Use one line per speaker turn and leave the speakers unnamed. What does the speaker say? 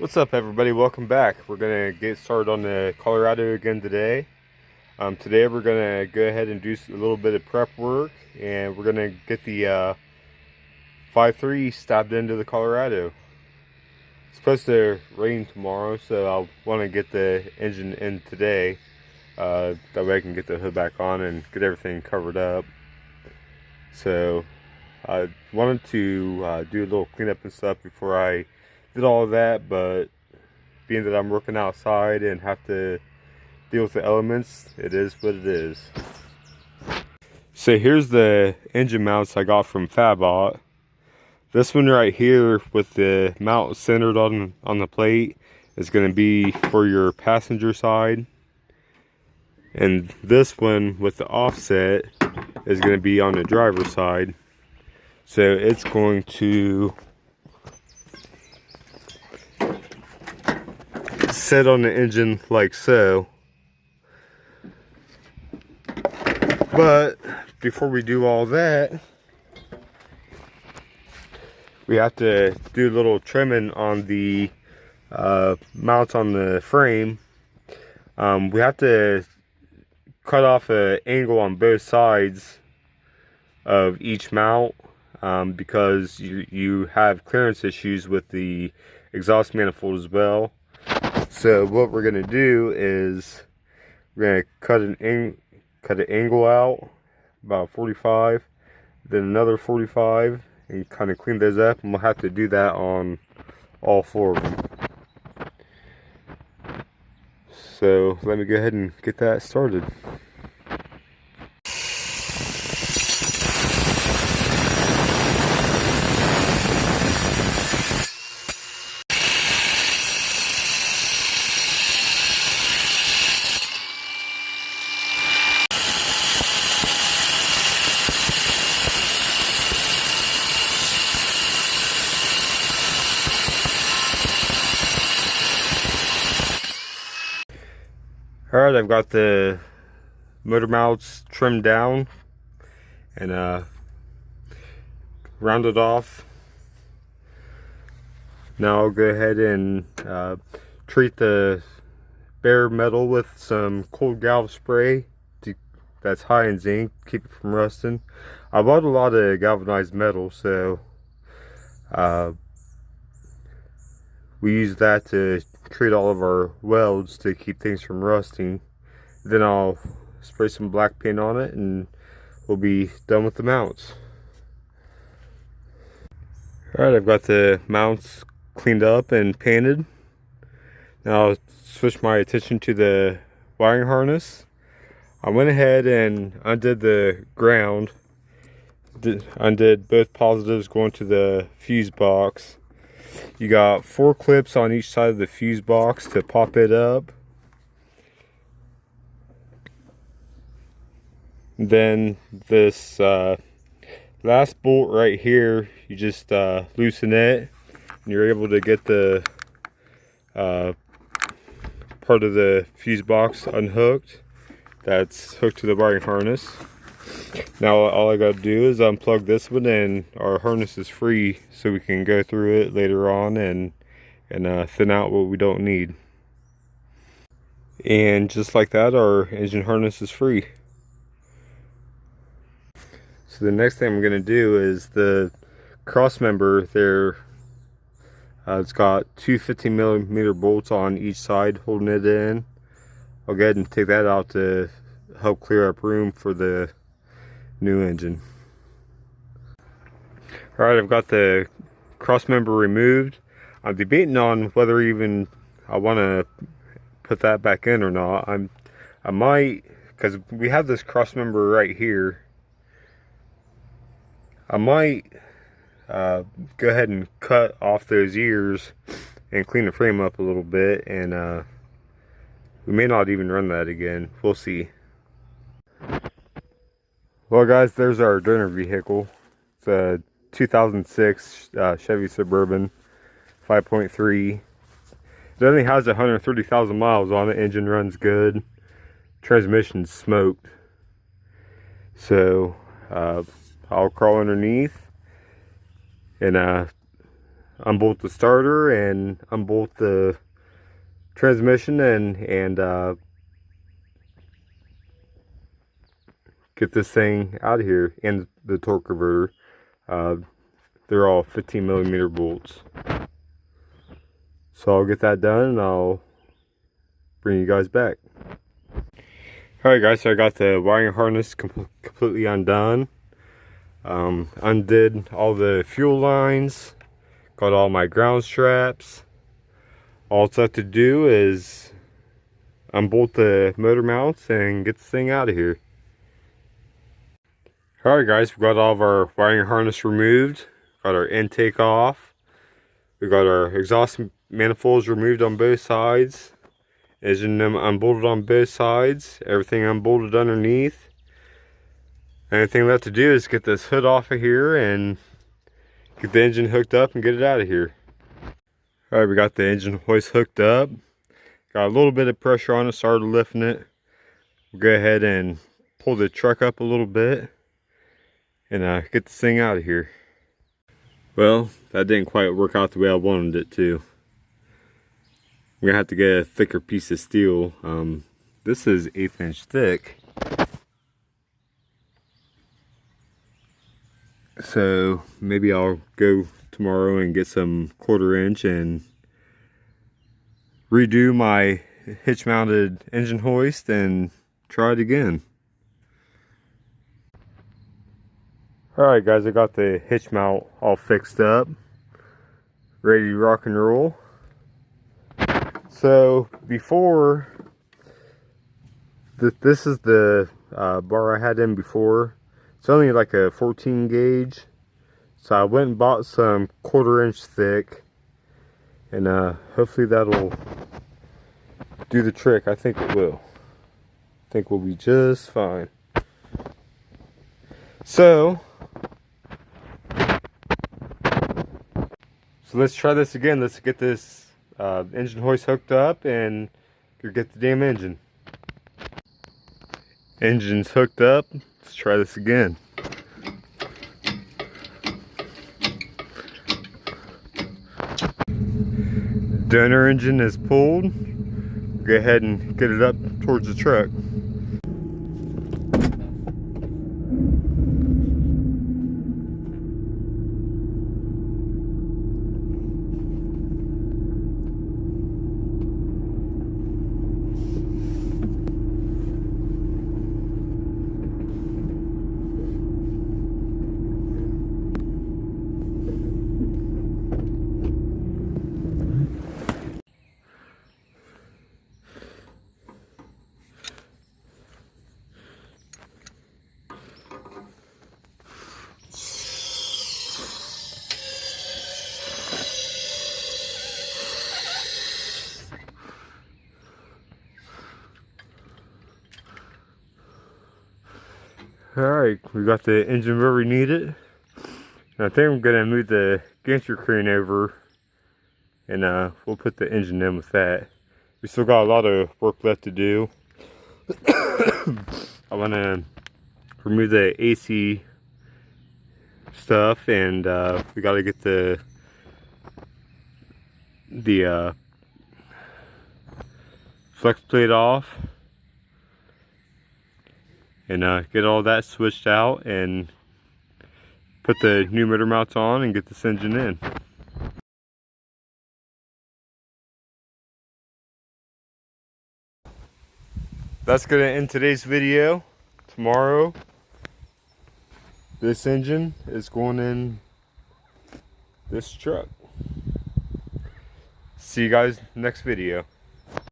What's up, everybody? Welcome back. We're gonna get started on the Colorado again today. Today we're gonna go ahead and do a little bit of prep work, and we're gonna get the 5.3 stabbed into the Colorado. It's supposed to rain tomorrow, so I want to get the engine in today. That way I can get the hood back on and get everything covered up. So I wanted to do a little cleanup and stuff before I did all of that, but being that I'm working outside and have to deal with the elements, it is what it is. So here's the engine mounts I got from Fabot. This one right here with the mount centered on the plate is going to be for your passenger side, and this one with the offset is going to be on the driver's side. So it's going to sit on the engine like so. But before we do all that, we have to do a little trimming on the mounts on the frame. We have to cut off an angle on both sides of each mount because you have clearance issues with the exhaust manifold as well. So what we're going to do is we're going to cut an angle out about 45, then another 45, and kind of clean those up, and we'll have to do that on all four of them. So let me go ahead and get that started. Alright, I've got the motor mounts trimmed down and rounded off. Now I'll go ahead and treat the bare metal with some cold galv spray that's high in zinc, keep it from rusting. I bought a lot of galvanized metal, so we use that to treat all of our welds to keep things from rusting. Then I'll spray some black paint on it and we'll be done with the mounts. Alright, I've got the mounts cleaned up and painted. Now I'll switch my attention to the wiring harness. I went ahead and undid the ground, undid both positives going to the fuse box. You got 4 clips on each side of the fuse box to pop it up. Then this last bolt right here, you just loosen it and you're able to get the part of the fuse box unhooked that's hooked to the wiring harness. Now all I got to do is unplug this one and our harness is free, so we can go through it later on and thin out what we don't need. And just like that, our engine harness is free. So the next thing I'm going to do is the cross member there. It's got 2 15mm bolts on each side holding it in. I'll go ahead and take that out to help clear up room for the new engine. Alright, I've got the cross member removed. I'm debating on whether even I want to put that back in or not. I might, because we have this cross member right here. I might go ahead and cut off those ears and clean the frame up a little bit, and we may not even run that again. We'll see. Well guys, there's our donor vehicle. It's a 2006 Chevy Suburban 5.3. It only has 130,000 miles on it. Engine runs good. Transmission's smoked. So I'll crawl underneath and unbolt the starter and unbolt the transmission and get this thing out of here, and the torque converter. They're all 15mm bolts. So I'll get that done and I'll bring you guys back. Alright guys, so I got the wiring harness completely undone. Undid all the fuel lines, got all my ground straps. All it's left to do is unbolt the motor mounts and get the thing out of here. Alright guys, we got all of our wiring harness removed, got our intake off, we got our exhaust manifolds removed on both sides, engine unbolted on both sides, everything unbolted underneath. Anything left to do is get this hood off of here and get the engine hooked up and get it out of here. Alright, we got the engine hoist hooked up, got a little bit of pressure on it, started lifting it. We'll go ahead and pull the truck up a little bit and get this thing out of here. Well, that didn't quite work out the way I wanted it to. I'm gonna have to get a thicker piece of steel. This is 1/8 inch thick. So maybe I'll go tomorrow and get some 1/4 inch and redo my hitch mounted engine hoist and try it again. Alright guys, I got the hitch mount all fixed up, ready to rock and roll. So before, this is the bar I had in before. It's only like a 14 gauge. So I went and bought some 1/4 inch thick, and hopefully that'll do the trick. I think it will. I think we'll be just fine. So let's try this again. Let's get this engine hoist hooked up and get the damn engine. Engine's hooked up. Let's try this again. Donor engine is pulled. Go ahead and get it up towards the truck. Alright, we got the engine where we need it. And I think I'm going to move the gantry crane over and we'll put the engine in with that. We still got a lot of work left to do. I want to remove the AC stuff, and we got to get the flex plate off and get all that switched out and put the new motor mounts on and get this engine in. That's going to end today's video. Tomorrow, this engine is going in this truck. See you guys next video.